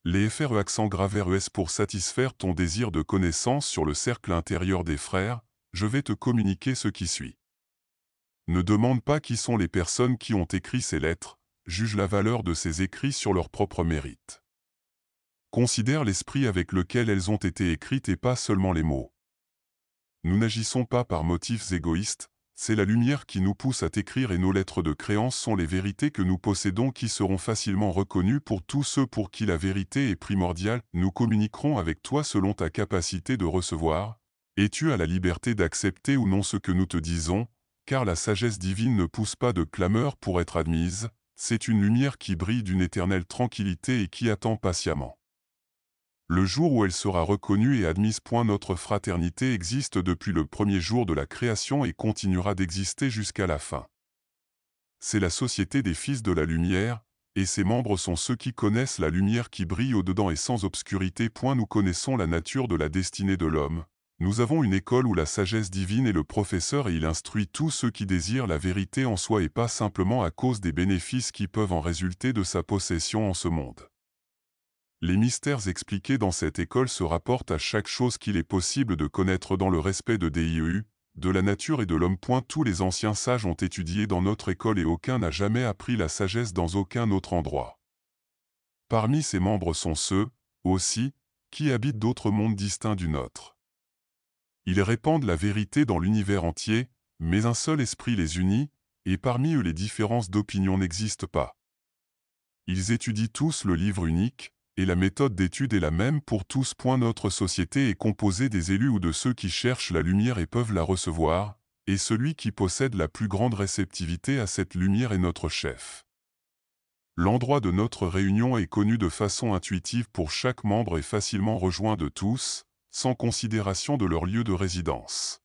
Les FRE accent grave RES pour satisfaire ton désir de connaissance sur le cercle intérieur des frères, je vais te communiquer ce qui suit. Ne demande pas qui sont les personnes qui ont écrit ces lettres, juge la valeur de ces écrits sur leur propre mérite. Considère l'esprit avec lequel elles ont été écrites et pas seulement les mots. Nous n'agissons pas par motifs égoïstes, c'est la lumière qui nous pousse à t'écrire et nos lettres de créance sont les vérités que nous possédons qui seront facilement reconnues pour tous ceux pour qui la vérité est primordiale. Nous communiquerons avec toi selon ta capacité de recevoir, et tu as la liberté d'accepter ou non ce que nous te disons, car la sagesse divine ne pousse pas de clameur pour être admise, c'est une lumière qui brille d'une éternelle tranquillité et qui attend patiemment. Le jour où elle sera reconnue et admise. Notre fraternité existe depuis le premier jour de la création et continuera d'exister jusqu'à la fin. C'est la société des fils de la lumière, et ses membres sont ceux qui connaissent la lumière qui brille au-dedans et sans obscurité. Nous connaissons la nature de la destinée de l'homme. Nous avons une école où la sagesse divine est le professeur et il instruit tous ceux qui désirent la vérité en soi et pas simplement à cause des bénéfices qui peuvent en résulter de sa possession en ce monde. Les mystères expliqués dans cette école se rapportent à chaque chose qu'il est possible de connaître dans le respect de DIEU, de la nature et de l'homme. Tous les anciens sages ont étudié dans notre école et aucun n'a jamais appris la sagesse dans aucun autre endroit. Parmi ces membres sont ceux, aussi, qui habitent d'autres mondes distincts du nôtre. Ils répandent la vérité dans l'univers entier, mais un seul esprit les unit, et parmi eux les différences d'opinion n'existent pas. Ils étudient tous le livre unique, et la méthode d'étude est la même pour tous. Notre société est composée des élus ou de ceux qui cherchent la lumière et peuvent la recevoir, et celui qui possède la plus grande réceptivité à cette lumière est notre chef. L'endroit de notre réunion est connu de façon intuitive pour chaque membre et facilement rejoint de tous, sans considération de leur lieu de résidence.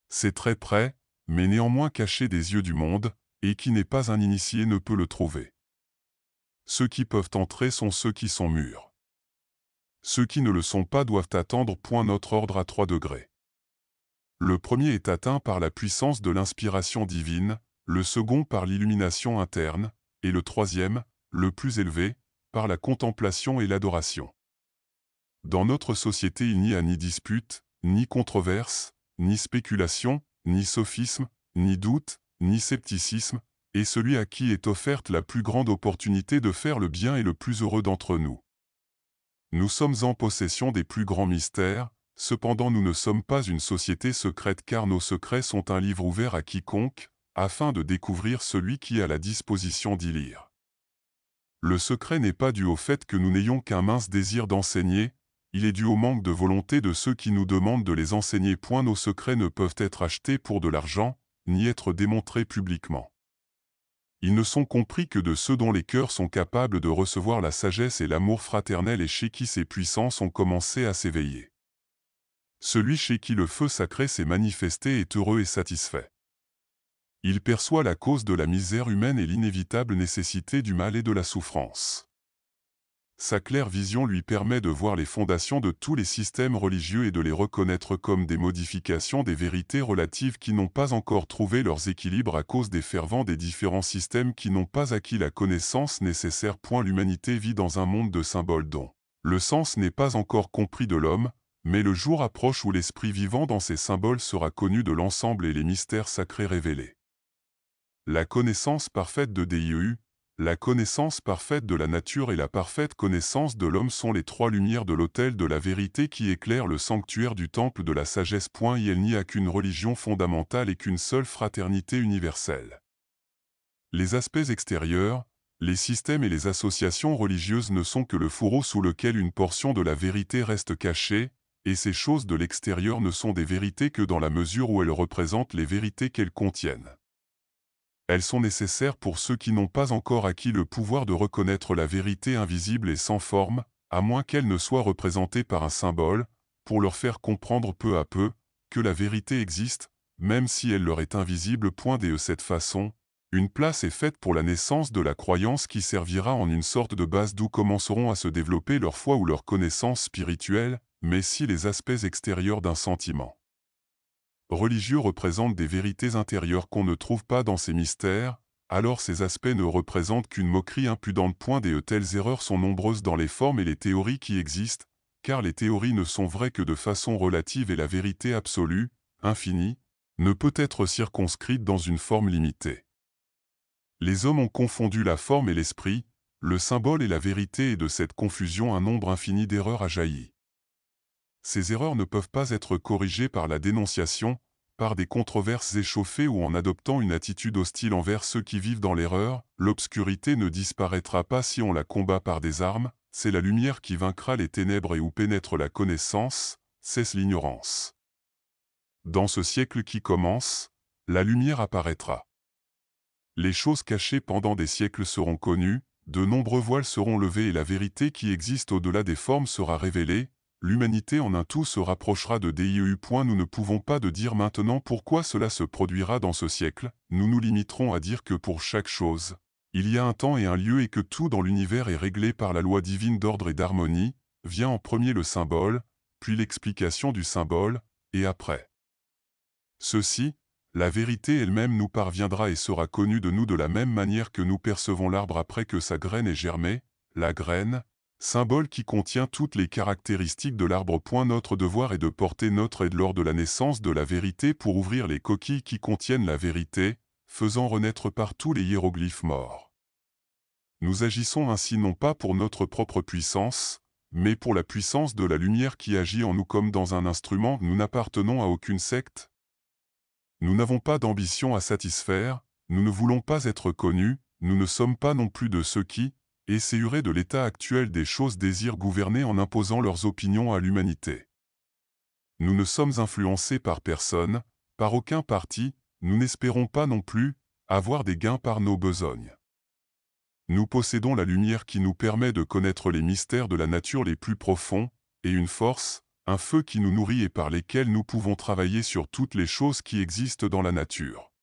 C'est très près, mais néanmoins caché des yeux du monde, et qui n'est pas un initié ne peut le trouver. Ceux qui peuvent entrer sont ceux qui sont mûrs. Ceux qui ne le sont pas doivent attendre. Notre ordre à 3 degrés. Le premier est atteint par la puissance de l'inspiration divine, le second par l'illumination interne, et le troisième, le plus élevé, par la contemplation et l'adoration. Dans notre société il n'y a ni dispute, ni controverse, ni spéculation, ni sophisme, ni doute, ni scepticisme, et celui à qui est offerte la plus grande opportunité de faire le bien est le plus heureux d'entre nous. Nous sommes en possession des plus grands mystères, cependant nous ne sommes pas une société secrète car nos secrets sont un livre ouvert à quiconque, afin de découvrir celui qui a la disposition d'y lire. Le secret n'est pas dû au fait que nous n'ayons qu'un mince désir d'enseigner, il est dû au manque de volonté de ceux qui nous demandent de les enseigner. Nos secrets ne peuvent être achetés pour de l'argent, ni être démontrés publiquement. Ils ne sont compris que de ceux dont les cœurs sont capables de recevoir la sagesse et l'amour fraternel et chez qui ces puissances ont commencé à s'éveiller. Celui chez qui le feu sacré s'est manifesté est heureux et satisfait. Il perçoit la cause de la misère humaine et l'inévitable nécessité du mal et de la souffrance. Sa claire vision lui permet de voir les fondations de tous les systèmes religieux et de les reconnaître comme des modifications des vérités relatives qui n'ont pas encore trouvé leurs équilibres à cause des fervents des différents systèmes qui n'ont pas acquis la connaissance nécessaire. L'humanité vit dans un monde de symboles dont le sens n'est pas encore compris de l'homme, mais le jour approche où l'esprit vivant dans ces symboles sera connu de l'ensemble et les mystères sacrés révélés. La connaissance parfaite de DIEU, la connaissance parfaite de la nature et la parfaite connaissance de l'homme sont les 3 lumières de l'autel de la vérité qui éclairent le sanctuaire du temple de la sagesse. Il n'y a qu'une religion fondamentale et qu'une seule fraternité universelle. Les aspects extérieurs, les systèmes et les associations religieuses ne sont que le fourreau sous lequel une portion de la vérité reste cachée, et ces choses de l'extérieur ne sont des vérités que dans la mesure où elles représentent les vérités qu'elles contiennent. Elles sont nécessaires pour ceux qui n'ont pas encore acquis le pouvoir de reconnaître la vérité invisible et sans forme, à moins qu'elle ne soit représentée par un symbole, pour leur faire comprendre peu à peu que la vérité existe, même si elle leur est invisible. De cette façon, une place est faite pour la naissance de la croyance qui servira en une sorte de base d'où commenceront à se développer leur foi ou leur connaissance spirituelle, mais si les aspects extérieurs d'un sentiment religieux représentent des vérités intérieures qu'on ne trouve pas dans ces mystères, alors ces aspects ne représentent qu'une moquerie impudente. De telles erreurs sont nombreuses dans les formes et les théories qui existent, car les théories ne sont vraies que de façon relative et la vérité absolue, infinie, ne peut être circonscrite dans une forme limitée. Les hommes ont confondu la forme et l'esprit, le symbole et la vérité, et de cette confusion un nombre infini d'erreurs a jailli. Ces erreurs ne peuvent pas être corrigées par la dénonciation, par des controverses échauffées ou en adoptant une attitude hostile envers ceux qui vivent dans l'erreur. L'obscurité ne disparaîtra pas si on la combat par des armes, c'est la lumière qui vaincra les ténèbres, et où pénètre la connaissance, cesse l'ignorance. Dans ce siècle qui commence, la lumière apparaîtra. Les choses cachées pendant des siècles seront connues, de nombreux voiles seront levés et la vérité qui existe au-delà des formes sera révélée. L'humanité en un tout se rapprochera de Dieu. Nous ne pouvons pas dire maintenant pourquoi cela se produira dans ce siècle, nous nous limiterons à dire que pour chaque chose, il y a un temps et un lieu et que tout dans l'univers est réglé par la loi divine d'ordre et d'harmonie. Vient en premier le symbole, puis l'explication du symbole, et après ceci, la vérité elle-même nous parviendra et sera connue de nous de la même manière que nous percevons l'arbre après que sa graine ait germé, la graine, symbole qui contient toutes les caractéristiques de l'arbre. Notre devoir est de porter notre aide lors de la naissance de la vérité pour ouvrir les coquilles qui contiennent la vérité, faisant renaître partout les hiéroglyphes morts. Nous agissons ainsi non pas pour notre propre puissance, mais pour la puissance de la lumière qui agit en nous comme dans un instrument. Nous n'appartenons à aucune secte. Nous n'avons pas d'ambition à satisfaire, nous ne voulons pas être connus, nous ne sommes pas non plus de ceux qui, essayeraient de l'état actuel des choses, désirent gouverner en imposant leurs opinions à l'humanité. Nous ne sommes influencés par personne, par aucun parti, nous n'espérons pas non plus avoir des gains par nos besognes. Nous possédons la lumière qui nous permet de connaître les mystères de la nature les plus profonds, et une force, un feu qui nous nourrit et par lesquels nous pouvons travailler sur toutes les choses qui existent dans la nature.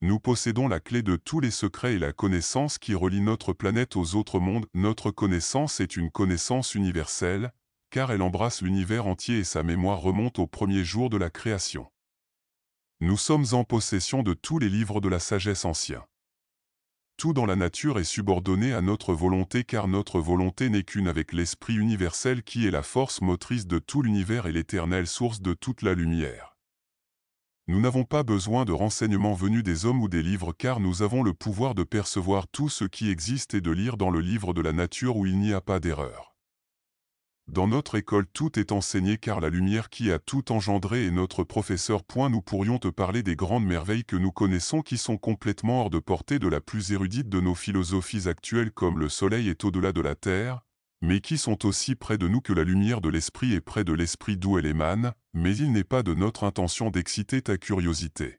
Nous possédons la clé de tous les secrets et la connaissance qui relie notre planète aux autres mondes. Notre connaissance est une connaissance universelle, car elle embrasse l'univers entier et sa mémoire remonte au premier jour de la création. Nous sommes en possession de tous les livres de la sagesse anciens. Tout dans la nature est subordonné à notre volonté, car notre volonté n'est qu'une avec l'esprit universel qui est la force motrice de tout l'univers et l'éternelle source de toute la lumière. Nous n'avons pas besoin de renseignements venus des hommes ou des livres, car nous avons le pouvoir de percevoir tout ce qui existe et de lire dans le livre de la nature où il n'y a pas d'erreur. Dans notre école tout est enseigné, car la lumière qui a tout engendré est notre professeur. Nous pourrions te parler des grandes merveilles que nous connaissons qui sont complètement hors de portée de la plus érudite de nos philosophies actuelles, comme le soleil est au-delà de la terre, mais qui sont aussi près de nous que la lumière de l'esprit est près de l'esprit d'où elle émane, mais il n'est pas de notre intention d'exciter ta curiosité.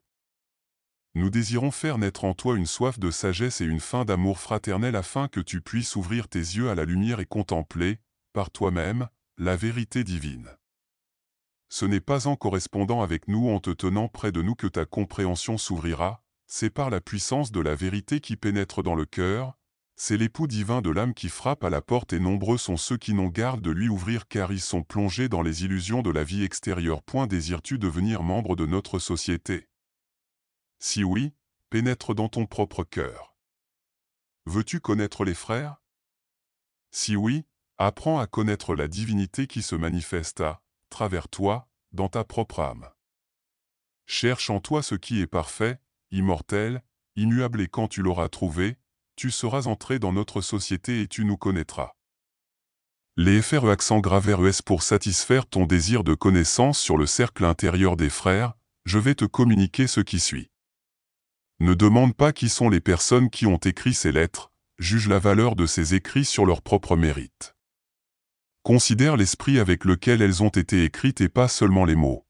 Nous désirons faire naître en toi une soif de sagesse et une faim d'amour fraternel afin que tu puisses ouvrir tes yeux à la lumière et contempler, par toi-même, la vérité divine. Ce n'est pas en correspondant avec nous, en te tenant près de nous, que ta compréhension s'ouvrira, c'est par la puissance de la vérité qui pénètre dans le cœur, c'est l'époux divin de l'âme qui frappe à la porte, et nombreux sont ceux qui n'ont garde de lui ouvrir, car ils sont plongés dans les illusions de la vie extérieure. Désires-tu devenir membre de notre société? Si oui, pénètre dans ton propre cœur. Veux-tu connaître les frères? Si oui, apprends à connaître la divinité qui se manifeste à travers toi, dans ta propre âme. Cherche en toi ce qui est parfait, immortel, immuable, et quand tu l'auras trouvé, tu seras entré dans notre société et tu nous connaîtras. Les FRE accent grave RES pour satisfaire ton désir de connaissance sur le cercle intérieur des frères, je vais te communiquer ce qui suit. Ne demande pas qui sont les personnes qui ont écrit ces lettres, juge la valeur de ces écrits sur leur propre mérite. Considère l'esprit avec lequel elles ont été écrites et pas seulement les mots.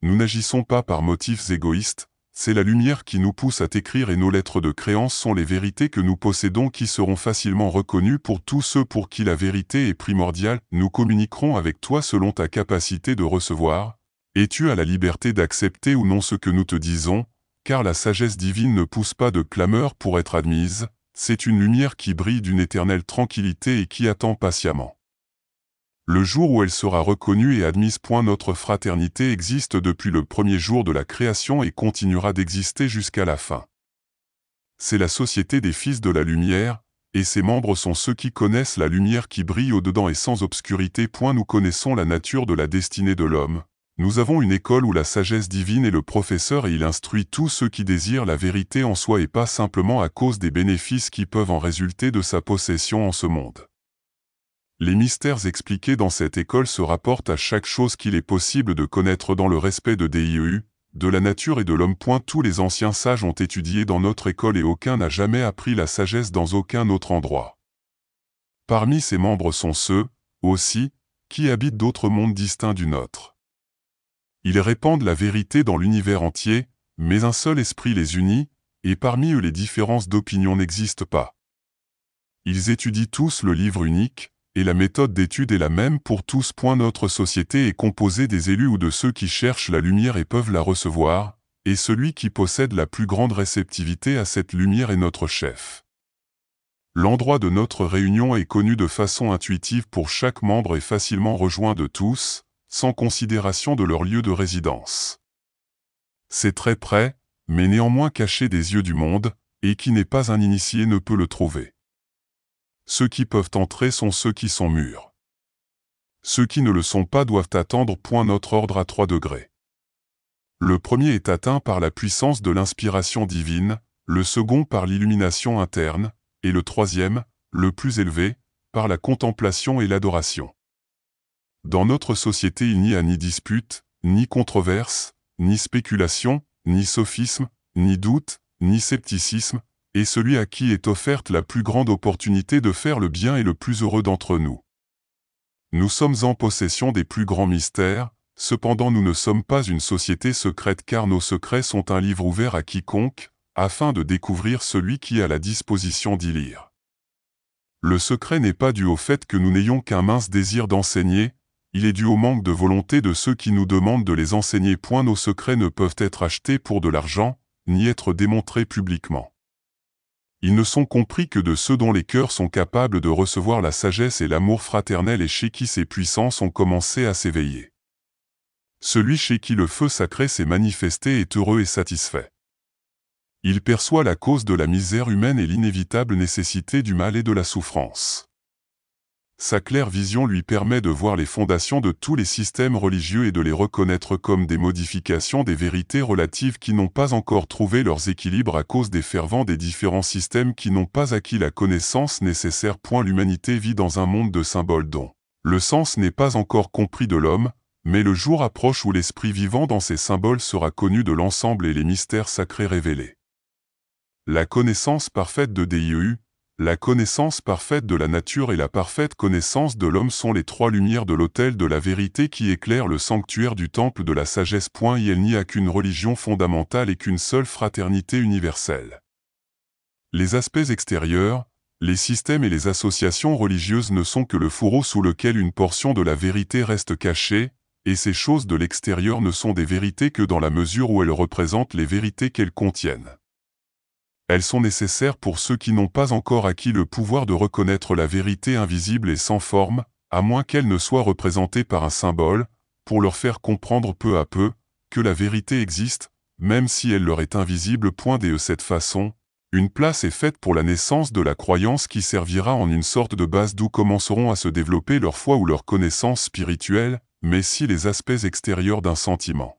Nous n'agissons pas par motifs égoïstes, c'est la lumière qui nous pousse à t'écrire, et nos lettres de créance sont les vérités que nous possédons qui seront facilement reconnues pour tous ceux pour qui la vérité est primordiale. Nous communiquerons avec toi selon ta capacité de recevoir, et tu as la liberté d'accepter ou non ce que nous te disons, car la sagesse divine ne pousse pas de clameur pour être admise, c'est une lumière qui brille d'une éternelle tranquillité et qui attend patiemment le jour où elle sera reconnue et admise. Notre fraternité existe depuis le premier jour de la création et continuera d'exister jusqu'à la fin. c'est la société des fils de la lumière, et ses membres sont ceux qui connaissent la lumière qui brille au-dedans et sans obscurité. Nous connaissons la nature de la destinée de l'homme. Nous avons une école où la sagesse divine est le professeur et il instruit tous ceux qui désirent la vérité en soi et pas simplement à cause des bénéfices qui peuvent en résulter de sa possession en ce monde. Les mystères expliqués dans cette école se rapportent à chaque chose qu'il est possible de connaître dans le respect de Dieu, de la nature et de l'homme. Tous les anciens sages ont étudié dans notre école et aucun n'a jamais appris la sagesse dans aucun autre endroit. Parmi ces membres sont ceux, aussi, qui habitent d'autres mondes distincts du nôtre. Ils répandent la vérité dans l'univers entier, mais un seul esprit les unit, et parmi eux les différences d'opinion n'existent pas. Ils étudient tous le livre unique, et la méthode d'étude est la même pour tous. Notre société est composée des élus ou de ceux qui cherchent la lumière et peuvent la recevoir, et celui qui possède la plus grande réceptivité à cette lumière est notre chef. L'endroit de notre réunion est connu de façon intuitive pour chaque membre et facilement rejoint de tous, sans considération de leur lieu de résidence. C'est très près, mais néanmoins caché des yeux du monde, et qui n'est pas un initié ne peut le trouver. Ceux qui peuvent entrer sont ceux qui sont mûrs. Ceux qui ne le sont pas doivent attendre. Notre ordre à 3 degrés. Le premier est atteint par la puissance de l'inspiration divine, le second par l'illumination interne, et le troisième, le plus élevé, par la contemplation et l'adoration. Dans notre société il n'y a ni dispute, ni controverse, ni spéculation, ni sophisme, ni doute, ni scepticisme, et celui à qui est offerte la plus grande opportunité de faire le bien est le plus heureux d'entre nous. Nous sommes en possession des plus grands mystères, cependant nous ne sommes pas une société secrète car nos secrets sont un livre ouvert à quiconque, afin de découvrir celui qui a la disposition d'y lire. Le secret n'est pas dû au fait que nous n'ayons qu'un mince désir d'enseigner, il est dû au manque de volonté de ceux qui nous demandent de les enseigner. Nos secrets ne peuvent être achetés pour de l'argent, ni être démontrés publiquement. Ils ne sont compris que de ceux dont les cœurs sont capables de recevoir la sagesse et l'amour fraternel et chez qui ces puissances ont commencé à s'éveiller. Celui chez qui le feu sacré s'est manifesté est heureux et satisfait. Il perçoit la cause de la misère humaine et l'inévitable nécessité du mal et de la souffrance. Sa claire vision lui permet de voir les fondations de tous les systèmes religieux et de les reconnaître comme des modifications des vérités relatives qui n'ont pas encore trouvé leurs équilibres à cause des fervents des différents systèmes qui n'ont pas acquis la connaissance nécessaire. L'humanité vit dans un monde de symboles dont le sens n'est pas encore compris de l'homme, mais le jour approche où l'esprit vivant dans ces symboles sera connu de l'ensemble et les mystères sacrés révélés. La connaissance parfaite de Dieu, la connaissance parfaite de la nature et la parfaite connaissance de l'homme sont les 3 lumières de l'autel de la vérité qui éclairent le sanctuaire du temple de la sagesse. Il n'y a qu'une religion fondamentale et qu'une seule fraternité universelle. Les aspects extérieurs, les systèmes et les associations religieuses ne sont que le fourreau sous lequel une portion de la vérité reste cachée, et ces choses de l'extérieur ne sont des vérités que dans la mesure où elles représentent les vérités qu'elles contiennent. Elles sont nécessaires pour ceux qui n'ont pas encore acquis le pouvoir de reconnaître la vérité invisible et sans forme, à moins qu'elle ne soit représentée par un symbole, pour leur faire comprendre peu à peu que la vérité existe, même si elle leur est invisible. De cette façon, une place est faite pour la naissance de la croyance qui servira en une sorte de base d'où commenceront à se développer leur foi ou leur connaissance spirituelle, mais si les aspects extérieurs d'un sentiment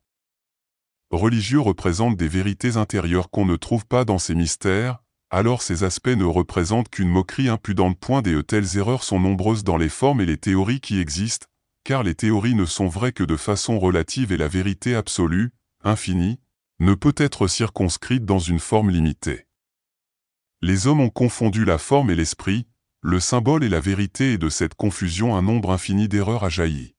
religieux représentent des vérités intérieures qu'on ne trouve pas dans ces mystères, alors ces aspects ne représentent qu'une moquerie impudente. De telles erreurs sont nombreuses dans les formes et les théories qui existent, car les théories ne sont vraies que de façon relative et la vérité absolue, infinie, ne peut être circonscrite dans une forme limitée. Les hommes ont confondu la forme et l'esprit, le symbole et la vérité et de cette confusion un nombre infini d'erreurs a jailli.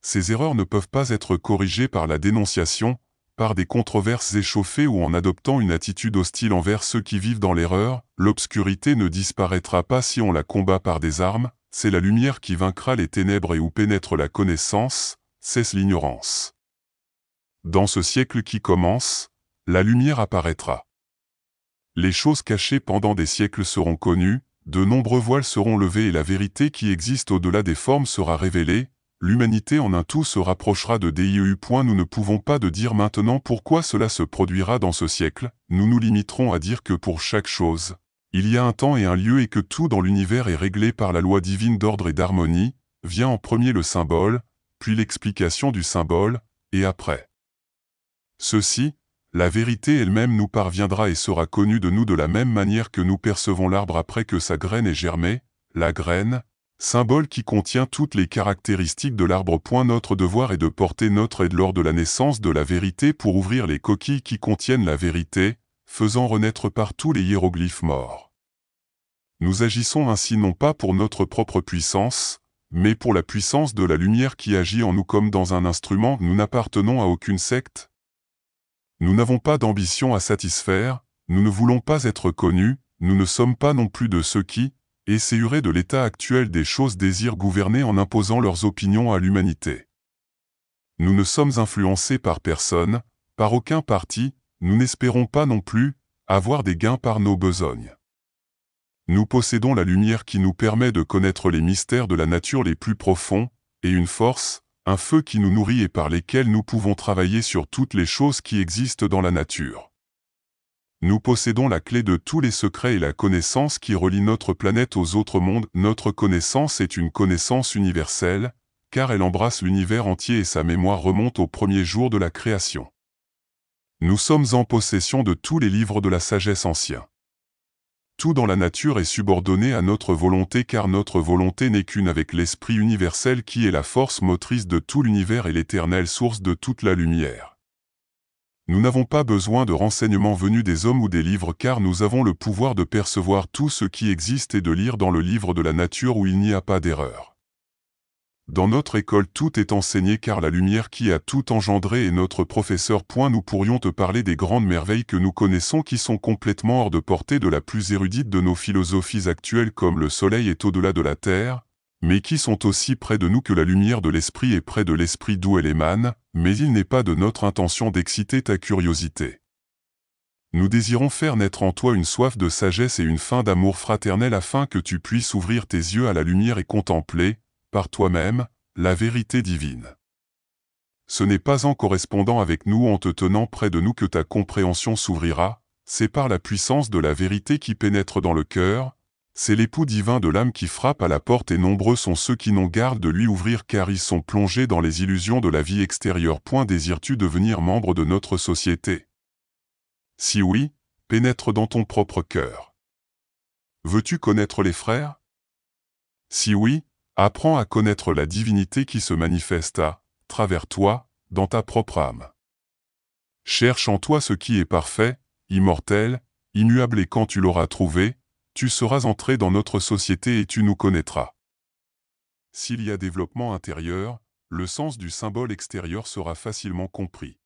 Ces erreurs ne peuvent pas être corrigées par la dénonciation, par des controverses échauffées ou en adoptant une attitude hostile envers ceux qui vivent dans l'erreur. L'obscurité ne disparaîtra pas si on la combat par des armes, c'est la lumière qui vaincra les ténèbres et où pénètre la connaissance, cesse l'ignorance. Dans ce siècle qui commence, la lumière apparaîtra. Les choses cachées pendant des siècles seront connues, de nombreux voiles seront levés et la vérité qui existe au-delà des formes sera révélée, L'humanité en un tout se rapprochera de DIEU. Nous ne pouvons pas de dire maintenant pourquoi cela se produira dans ce siècle, nous nous limiterons à dire que pour chaque chose, il y a un temps et un lieu et que tout dans l'univers est réglé par la loi divine d'ordre et d'harmonie, vient en premier le symbole, puis l'explication du symbole, et après ceci, la vérité elle-même nous parviendra et sera connue de nous de la même manière que nous percevons l'arbre après que sa graine ait germé, la graine, symbole qui contient toutes les caractéristiques de l'arbre. Notre devoir est de porter notre aide lors de la naissance de la vérité pour ouvrir les coquilles qui contiennent la vérité, faisant renaître par tous les hiéroglyphes morts. Nous agissons ainsi non pas pour notre propre puissance, mais pour la puissance de la lumière qui agit en nous comme dans un instrument. Nous n'appartenons à aucune secte. Nous n'avons pas d'ambition à satisfaire, nous ne voulons pas être connus, nous ne sommes pas non plus de ceux qui, essayeraient de l'état actuel des choses désirent gouverner en imposant leurs opinions à l'humanité. Nous ne sommes influencés par personne, par aucun parti, nous n'espérons pas non plus avoir des gains par nos besognes. Nous possédons la lumière qui nous permet de connaître les mystères de la nature les plus profonds, et une force, un feu qui nous nourrit et par lesquels nous pouvons travailler sur toutes les choses qui existent dans la nature. Nous possédons la clé de tous les secrets et la connaissance qui relie notre planète aux autres mondes. Notre connaissance est une connaissance universelle, car elle embrasse l'univers entier et sa mémoire remonte au premier jour de la création. Nous sommes en possession de tous les livres de la sagesse anciens. Tout dans la nature est subordonné à notre volonté car notre volonté n'est qu'une avec l'esprit universel qui est la force motrice de tout l'univers et l'éternelle source de toute la lumière. Nous n'avons pas besoin de renseignements venus des hommes ou des livres car nous avons le pouvoir de percevoir tout ce qui existe et de lire dans le livre de la nature où il n'y a pas d'erreur. Dans notre école tout est enseigné car la lumière qui a tout engendré est notre professeur. Nous pourrions te parler des grandes merveilles que nous connaissons qui sont complètement hors de portée de la plus érudite de nos philosophies actuelles comme le soleil est au-delà de la terre, mais qui sont aussi près de nous que la lumière de l'esprit est près de l'esprit d'où elle émane, mais il n'est pas de notre intention d'exciter ta curiosité. Nous désirons faire naître en toi une soif de sagesse et une faim d'amour fraternel afin que tu puisses ouvrir tes yeux à la lumière et contempler, par toi-même, la vérité divine. Ce n'est pas en correspondant avec nous en te tenant près de nous que ta compréhension s'ouvrira, c'est par la puissance de la vérité qui pénètre dans le cœur, c'est l'époux divin de l'âme qui frappe à la porte et nombreux sont ceux qui n'ont garde de lui ouvrir car ils sont plongés dans les illusions de la vie extérieure. Désires-tu devenir membre de notre société? Si oui, pénètre dans ton propre cœur. Veux-tu connaître les frères? Si oui, apprends à connaître la divinité qui se manifeste à travers toi, dans ta propre âme. Cherche en toi ce qui est parfait, immortel, immuable et quand tu l'auras trouvé, tu seras entré dans notre société et tu nous connaîtras. S'il y a développement intérieur, le sens du symbole extérieur sera facilement compris.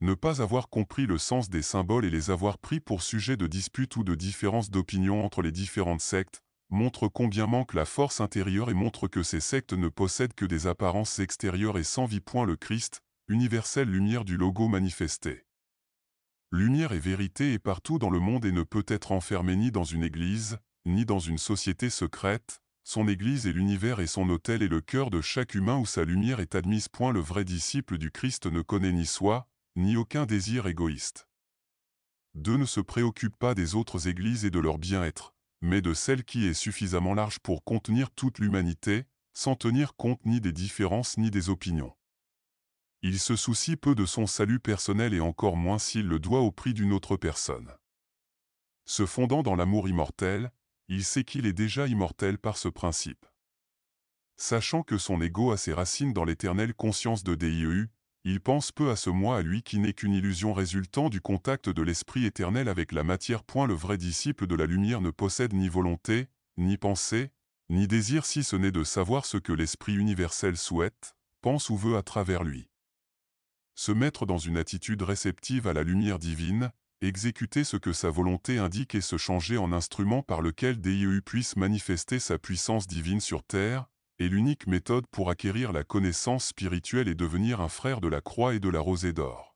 Ne pas avoir compris le sens des symboles et les avoir pris pour sujet de dispute ou de différence d'opinion entre les différentes sectes, montre combien manque la force intérieure et montre que ces sectes ne possèdent que des apparences extérieures et sans vie. Le Christ, universelle lumière du logo manifesté. Lumière et vérité est partout dans le monde et ne peut être enfermée ni dans une église, ni dans une société secrète. Son église est l'univers et son autel est le cœur de chaque humain où sa lumière est admise. Le vrai disciple du Christ ne connaît ni soi, ni aucun désir égoïste. 2. Ne se préoccupe pas des autres églises et de leur bien-être, mais de celle qui est suffisamment large pour contenir toute l'humanité, sans tenir compte ni des différences ni des opinions. Il se soucie peu de son salut personnel et encore moins s'il le doit au prix d'une autre personne. Se fondant dans l'amour immortel, il sait qu'il est déjà immortel par ce principe. Sachant que son ego a ses racines dans l'éternelle conscience de DIEU, il pense peu à ce moi à lui qui n'est qu'une illusion résultant du contact de l'esprit éternel avec la matière. Le vrai disciple de la lumière ne possède ni volonté, ni pensée, ni désir si ce n'est de savoir ce que l'esprit universel souhaite, pense ou veut à travers lui. Se mettre dans une attitude réceptive à la lumière divine, exécuter ce que sa volonté indique et se changer en instrument par lequel DIEU puisse manifester sa puissance divine sur terre, est l'unique méthode pour acquérir la connaissance spirituelle et devenir un frère de la croix et de la rosée d'or.